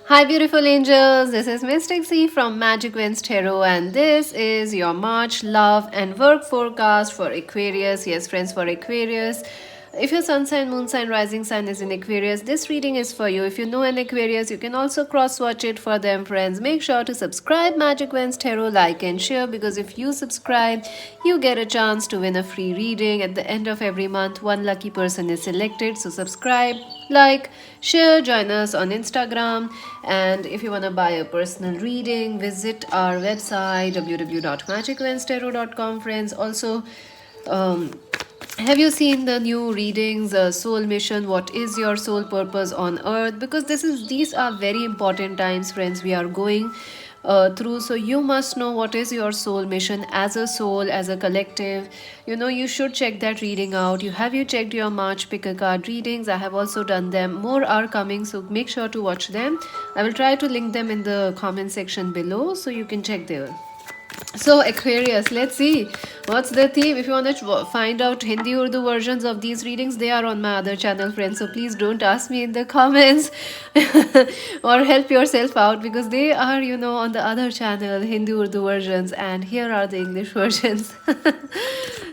Hi, beautiful angels. This is Mystic C from Magic Winds Tarot, and this is your March love and work forecast for Aquarius. Yes, friends, for Aquarius. If your sun sign, moon sign, rising sign is in Aquarius, this reading is for you. If you know an Aquarius, you can also cross watch it for them, friends. Make sure to subscribe Magic Winds Tarot, like and share, because if you subscribe, you get a chance to win a free reading. At the end of every month, one lucky person is selected. So subscribe, like, share, join us on Instagram. And if you want to buy a personal reading, visit our website www.magicwindstarot.com, friends. Also, um, have you seen the new readings, soul mission, what is your soul purpose on earth? Because these are very important times, friends, we are going through. So you must know what is your soul mission as a soul, as a collective. You should check that reading out. You checked your March pick a card readings? I have also done them. More are coming, so make sure to watch them. I will try to link them in the comment section below so you can check there. So Aquarius, let's see what's the theme. If you want to find out Hindi Urdu versions of these readings, they are on my other channel, friends. So please don't ask me in the comments or help yourself out, because they are, on the other channel, Hindi Urdu versions, and here are the English versions.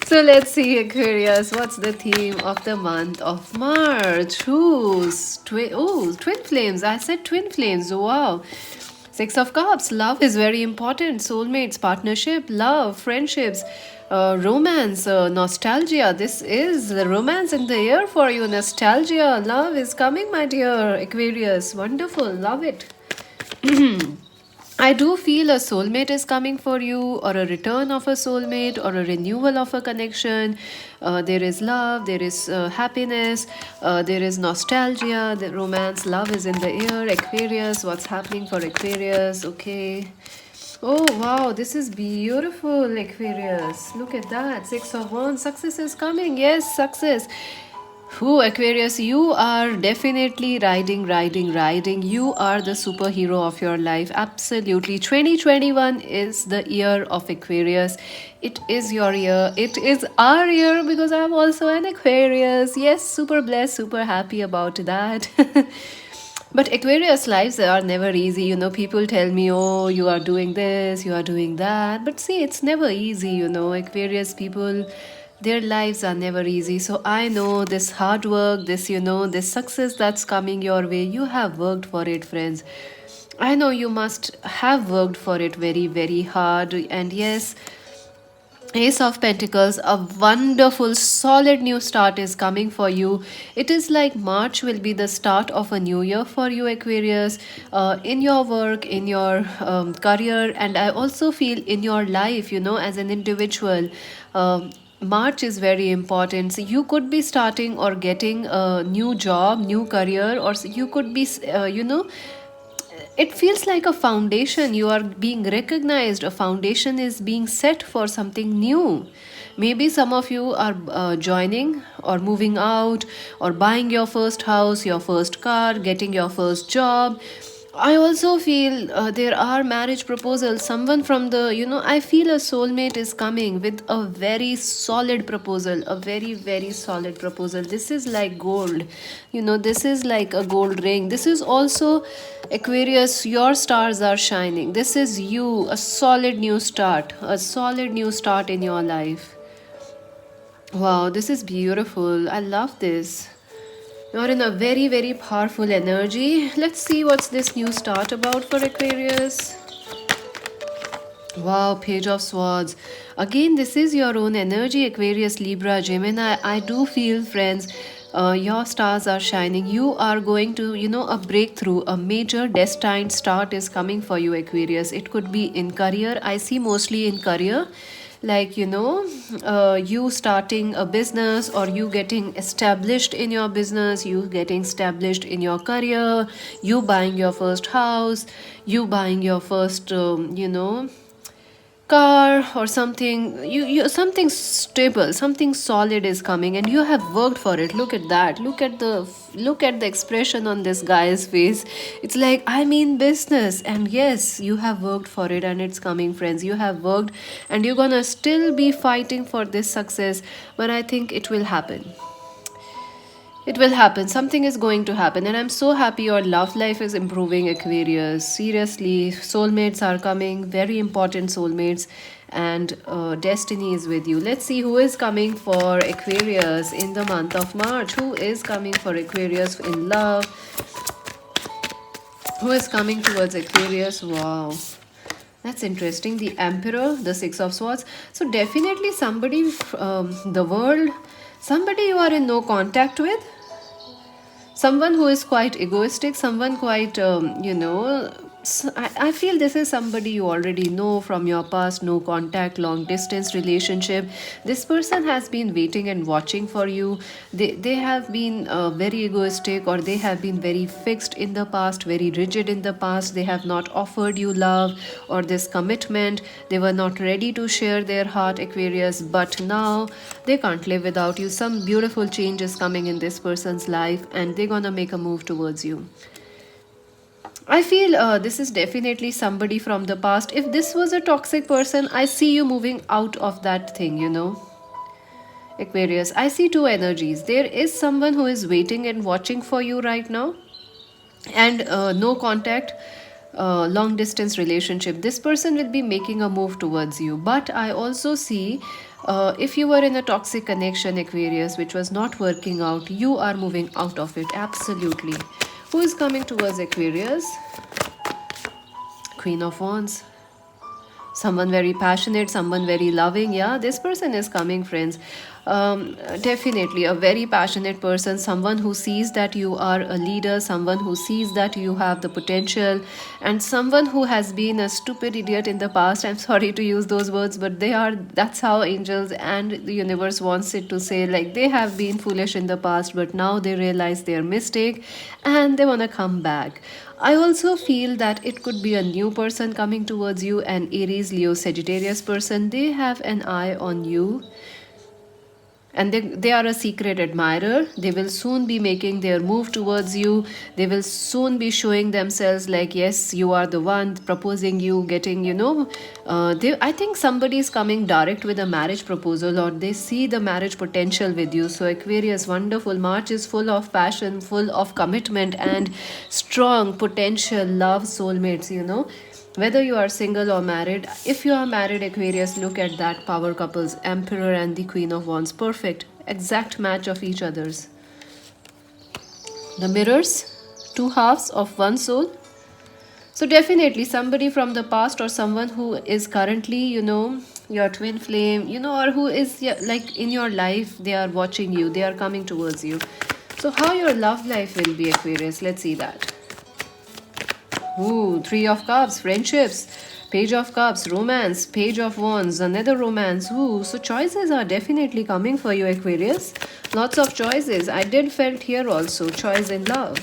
So let's see, Aquarius, what's the theme of the month of March? Twin flames. I said twin flames. Wow. Six of Cups. Love is very important. Soulmates, partnership, love, friendships, romance, nostalgia. This is the romance in the air for you. Nostalgia. Love is coming, my dear Aquarius. Wonderful. Love it. I do feel a soulmate is coming for you, or a return of a soulmate, or a renewal of a connection. There is love, there is happiness, there is nostalgia, the romance, love is in the air. Aquarius, what's happening for Aquarius? Okay. Oh wow, this is beautiful, Aquarius. Look at that. Six of Wands. Success is coming. Yes, success. Who, Aquarius, you are definitely riding. You are the superhero of your life. Absolutely. 2021 is the year of Aquarius. It is your year. It is our year, because I'm also an Aquarius. Yes, super blessed, super happy about that. But Aquarius lives are never easy. People tell me, oh, you are doing this, you are doing that. But see, it's never easy. Aquarius people, their lives are never easy. So I know this hard work, this success that's coming your way, you have worked for it, friends. I know you must have worked for it very, very hard. And yes, Ace of Pentacles, a wonderful, solid new start is coming for you. It is like March will be the start of a new year for you, Aquarius, in your work, in your career, and I also feel in your life, as an individual. March is very important. So you could be starting or getting a new job, new career, or you could be, it feels like a foundation. You are being recognized. A foundation is being set for something new. Maybe some of you are joining or moving out, or buying your first house, your first car, getting your first job. I also feel there are marriage proposals. Someone from I feel a soulmate is coming with a very solid proposal, a very, very solid proposal. This is like gold. This is like a gold ring. This is also Aquarius, your stars are shining. This is you, a solid new start in your life. Wow, this is beautiful. I love this. You're in a very, very powerful energy. Let's see what's this new start about for Aquarius. Wow, Page of Swords. Again, this is your own energy, Aquarius, Libra, Gemini. I do feel, friends, your stars are shining. You are going to, a breakthrough, a major destined start is coming for you, Aquarius. It could be in career. I see mostly in career, like you starting a business, or you getting established in your business, you getting established in your career, you buying your first house, you buying your first car, or something. You something stable, something solid is coming, and you have worked for it. Look at that. Look at the expression on this guy's face. It's like, I mean business. And yes, you have worked for it, and it's coming, friends. You have worked, and you're gonna still be fighting for this success, but I think it will happen. It will happen. Something is going to happen. And I'm so happy your love life is improving, Aquarius. Seriously, soulmates are coming, very important soulmates, and destiny is with you. Let's see who is coming for Aquarius in the month of March. Who is coming for Aquarius in love? Who is coming towards Aquarius? Wow. That's interesting. The Emperor, the Six of Swords. So, definitely somebody, the world, somebody you are in no contact with, someone who is quite egoistic, someone quite I feel this is somebody you already know from your past, no contact, long distance relationship. This person has been waiting and watching for you. They have been very egoistic, or they have been very fixed in the past, very rigid in the past. They have not offered you love or this commitment. They were not ready to share their heart, Aquarius, but now they can't live without you. Some beautiful change is coming in this person's life, and they're gonna make a move towards you. I feel this is definitely somebody from the past. If this was a toxic person, I see you moving out of that thing, Aquarius. I see two energies. There is someone who is waiting and watching for you right now, and no contact, long distance relationship. This person will be making a move towards you. But I also see, if you were in a toxic connection, Aquarius, which was not working out, you are moving out of it. Absolutely. Who is coming towards Aquarius? Queen of Wands. Someone very passionate, someone very loving. Yeah, this person is coming, friends. Definitely a very passionate person, someone who sees that you are a leader, someone who sees that you have the potential, and someone who has been a stupid idiot in the past. I'm sorry to use those words, but that's how angels and the universe wants it to say. Like, they have been foolish in the past, but now they realize their mistake and they want to come back. I also feel that it could be a new person coming towards you, an Aries, Leo, Sagittarius person. They have an eye on you, and they are a secret admirer. They will soon be making their move towards you. They will soon be showing themselves like, yes, you are the one, proposing you, getting, I think somebody is coming direct with a marriage proposal, or they see the marriage potential with you. So Aquarius, wonderful. March is full of passion, full of commitment and strong potential love soulmates, whether you are single or married. If you are married, Aquarius, look at that power couples, Emperor and the Queen of Wands. Perfect, exact match of each other's. The mirrors, two halves of one soul. So definitely somebody from the past, or someone who is currently, your twin flame, or who is, yeah, like in your life. They are watching you, they are coming towards you. So how your love life will be, Aquarius? Let's see that. Ooh, Three of Cups, friendships. Page of Cups, romance. Page of Wands, another romance. Ooh, so choices are definitely coming for you, Aquarius. Lots of choices. I did felt here also. Choice in love.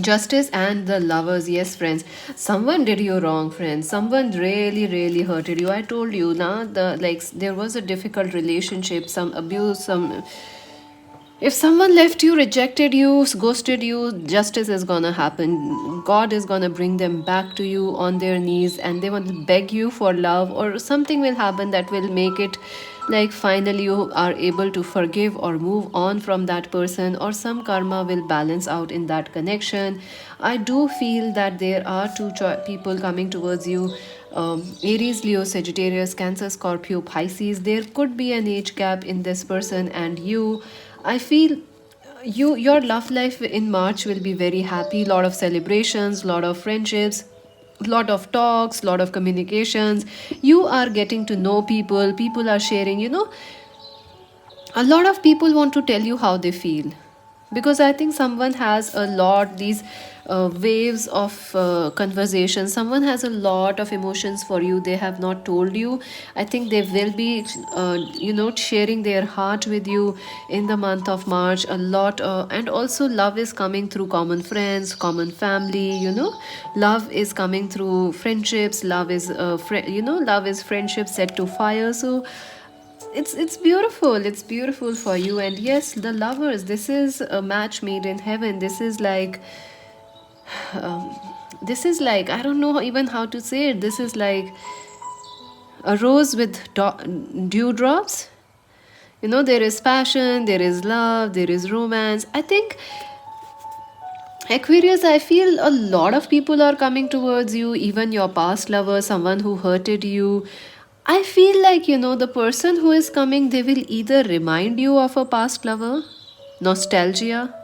Justice and the Lovers. Yes, friends. Someone did you wrong, friends. Someone really, really hurted you. I told you, there was a difficult relationship, some abuse, some. If someone left you, rejected you, ghosted you, justice is gonna happen. God is gonna bring them back to you on their knees, and they want to beg you for love, or something will happen that will make it like finally you are able to forgive or move on from that person, or some karma will balance out in that connection. I do feel that there are two people coming towards you. Aries, Leo, Sagittarius, Cancer, Scorpio, Pisces. There could be an age gap in this person and you. I feel your love life in March will be very happy. Lot of celebrations, lot of friendships, lot of talks, lot of communications. You are getting to know people. People are sharing. A lot of people want to tell you how they feel, because I think someone has a lot these waves of conversation. Someone has a lot of emotions for you, they have not told you. I think they will be sharing their heart with you in the month of March a lot. And also love is coming through common friends, common family. Love is coming through friendships. Love is love is friendship set to fire. So it's beautiful, it's beautiful for you. And yes, the Lovers, this is a match made in heaven. This is like I don't know even how to say it. This is like a rose with dewdrops. There is passion, there is love, there is romance. I think Aquarius, I feel a lot of people are coming towards you, even your past lover, someone who hurted you. I feel like, the person who is coming, they will either remind you of a past lover, nostalgia.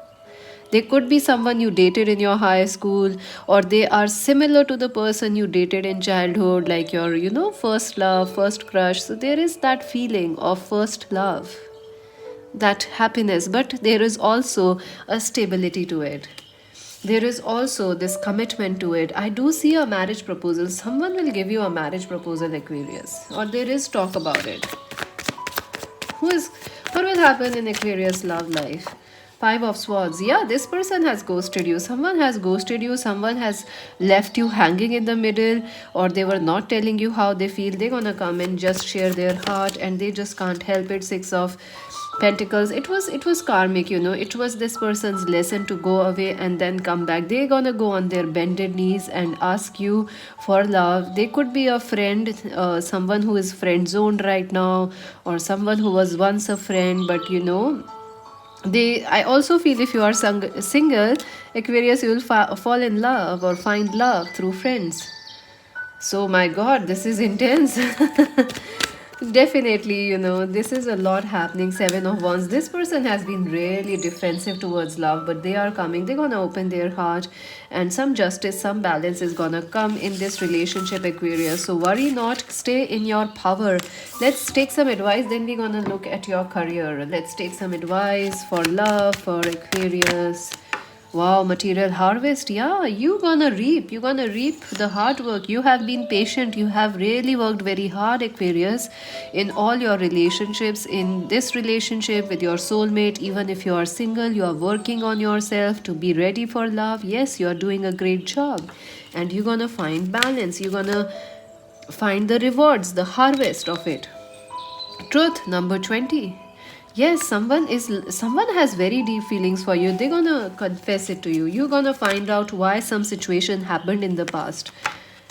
They could be someone you dated in your high school, or they are similar to the person you dated in childhood, like your, first love, first crush. So there is that feeling of first love, that happiness, but there is also a stability to it. There is also this commitment to it. I do see a marriage proposal. Someone will give you a marriage proposal, Aquarius, or there is talk about it. Who is what will happen in Aquarius love life? Five of Swords. Yeah, this person has ghosted you. Someone has ghosted you. Someone has left you hanging in the middle, or they were not telling you how they feel. They're gonna come and just share their heart, and they just can't help it. Six of Pentacles. It was karmic. It was this person's lesson to go away and then come back. They're gonna go on their bended knees and ask you for love. They could be a friend, someone who is friend zoned right now, or someone who was once a friend, but I also feel if you are single, Aquarius, you will fall in love or find love through friends. So my god, this is intense. Definitely, this is a lot happening. Seven of Wands. This person has been really defensive towards love, but they are coming. They're gonna open their heart, and some justice, some balance is gonna come in this relationship, Aquarius. So worry not, stay in your power. Let's take some advice, then we're gonna look at your career. Let's take some advice for love for Aquarius. Wow, material harvest. Yeah, you gonna reap. You gonna reap the hard work. You have been patient. You have really worked very hard, Aquarius, in all your relationships. In this relationship with your soulmate, even if you are single, you are working on yourself to be ready for love. Yes, you are doing a great job. And you're gonna find balance. You're gonna find the rewards, the harvest of it. Truth number 20. Yes, someone has very deep feelings for you. They're gonna confess it to you. You're gonna find out why some situation happened in the past.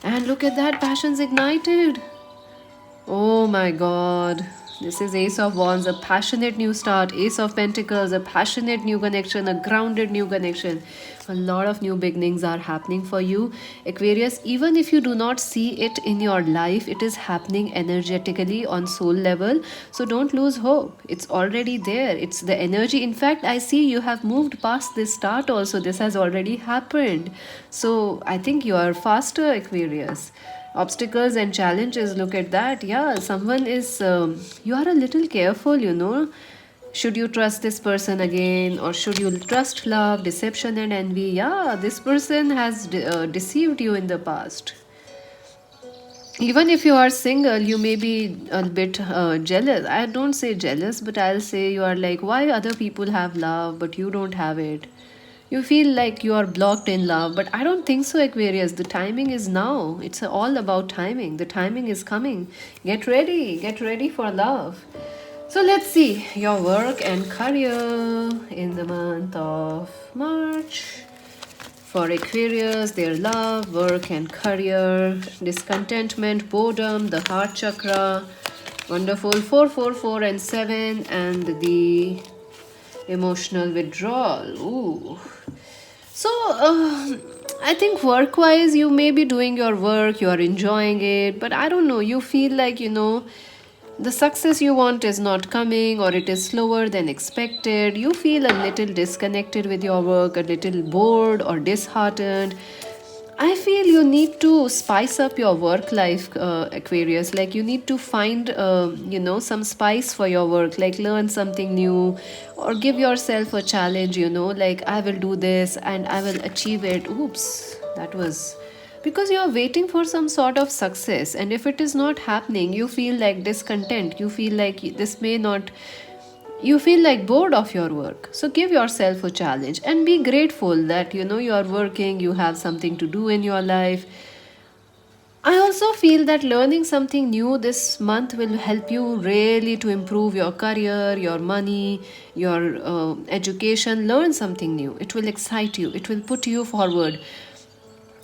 And look at that, passion's ignited. Oh my god. This is Ace of Wands, a passionate new start. Ace of Pentacles, a passionate new connection, a grounded new connection. A lot of new beginnings are happening for you, Aquarius. Even if you do not see it in your life, it is happening energetically on soul level. So don't lose hope. It's already there. It's the energy. In fact, I see you have moved past this start also. This has already happened. So I think you are faster, Aquarius. Obstacles and challenges, look at that. Yeah, someone is you are a little careful. Should you trust this person again, or should you trust love, deception and envy? Yeah, this person has deceived you in the past. Even if you are single, you may be a bit jealous. I don't say jealous, but I'll say you are like, why other people have love but you don't have it? You feel like you are blocked in love, but I don't think so, Aquarius. The timing is now. It's all about timing. The timing is coming. Get ready for love. So let's see your work and career in the month of March. For Aquarius, their love, work, and career, discontentment, boredom, the heart chakra. Wonderful. 4, and 7, and the emotional withdrawal. Ooh. So, I think work wise, you may be doing your work, you are enjoying it, but I don't know, you feel like, the success you want is not coming, or it is slower than expected. You feel a little disconnected with your work, a little bored or disheartened. I feel you need to spice up your work life, Aquarius. Like you need to find, some spice for your work, like learn something new or give yourself a challenge, like I will do this and I will achieve it. Oops, that was because you are waiting for some sort of success. And if it is not happening, you feel like discontent. You feel like this may not you feel like bored of your work. So give yourself a challenge and be grateful that you are working, you have something to do in your life. I also feel that learning something new this month will help you really to improve your career, your money, your education. Learn something new. It will excite you, it will put you forward.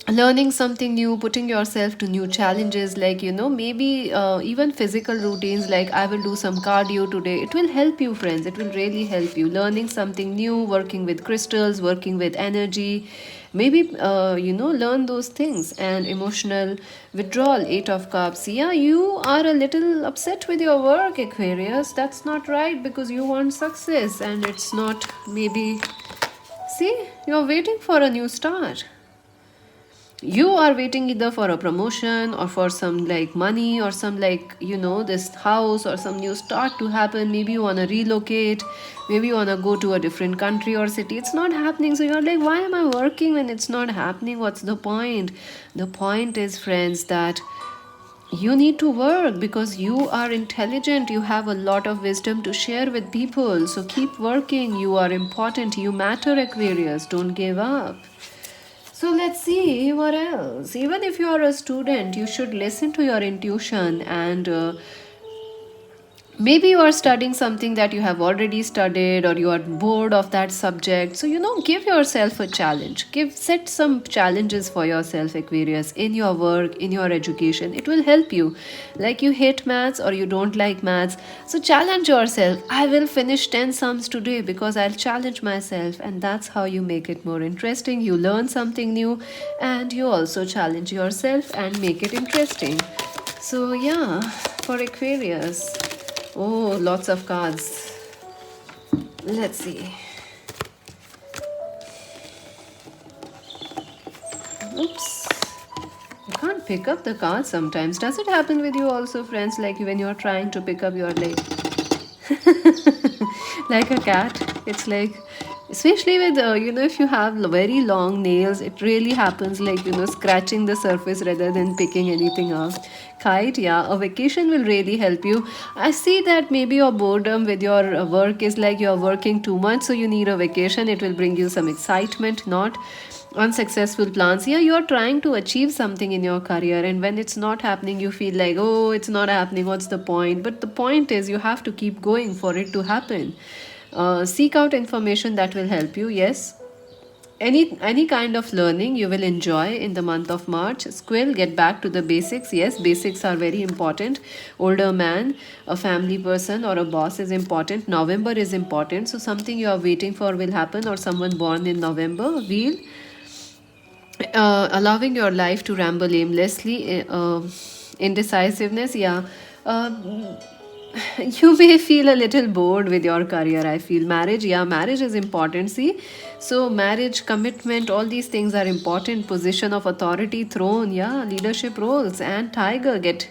learning something new, putting yourself to new challenges, like maybe even physical routines, like I will do some cardio today. It will help you, friends. It will really help you. Learning something new, working with crystals, working with energy, maybe learn those things. And emotional withdrawal, 8 of cups. Yeah, you are a little upset with your work, Aquarius. That's not right, because you want success, and it's not maybe. See, you're waiting for a new start. You are waiting either for a promotion or for some like money or some like this house or some new start to happen. Maybe you want to relocate, maybe you want to go to a different country or city. It's not happening, so you're like, why am I working when it's not happening? What's the point? The point is, friends, that you need to work because you are intelligent. You have a lot of wisdom to share with people, so keep working. You are important, you matter, Aquarius. Don't give up. So let's see what else. Even if you are a student, you should listen to your intuition. And maybe you are studying something that you have already studied, or you are bored of that subject. So give yourself a challenge. Set some challenges for yourself, Aquarius, in your work, in your education. It will help you. Like you hate maths or you don't like maths, so challenge yourself. I will finish 10 sums today because I'll challenge myself. And that's how you make it more interesting. You learn something new, and you also challenge yourself and make it interesting. So yeah, for Aquarius. Oh, lots of cards. Let's see. Oops. I can't pick up the cards sometimes. Does it happen with you also, friends? Like when you're trying to pick up, you're like, like a cat. It's like, especially with if you have very long nails, it really happens, like scratching the surface rather than picking anything up. Kite, yeah, a vacation will really help you. I see that maybe your boredom with your work is like you're working too much, so you need a vacation. It will bring you some excitement, not unsuccessful plans. Yeah, you're trying to achieve something in your career, and when it's not happening, you feel like, oh, it's not happening, what's the point? But the point is, you have to keep going for it to happen. Seek out information that will help you. Yes, any kind of learning you will enjoy in the month of March. Squill, get back to the basics. Yes, basics are very important. Older man, a family person, or a boss is important. November is important, so something you are waiting for will happen, or someone born in November. Wheel, allowing your life to ramble aimlessly. Indecisiveness, yeah. uh, you may feel a little bored with your career, I feel. Marriage, yeah, marriage is important. See, so marriage, commitment, all these things are important. Position of authority, throne, yeah, leadership roles. And tiger, get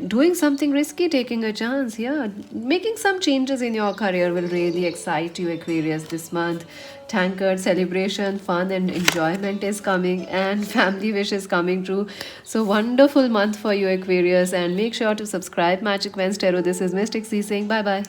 doing something risky, taking a chance. Yeah, making some changes in your career will really excite you, Aquarius, this month. Tankard, celebration, fun, and enjoyment is coming, and family wish is coming true. So wonderful month for you, Aquarius. And make sure to subscribe Magic Wednesday. This is Mystic C saying bye bye.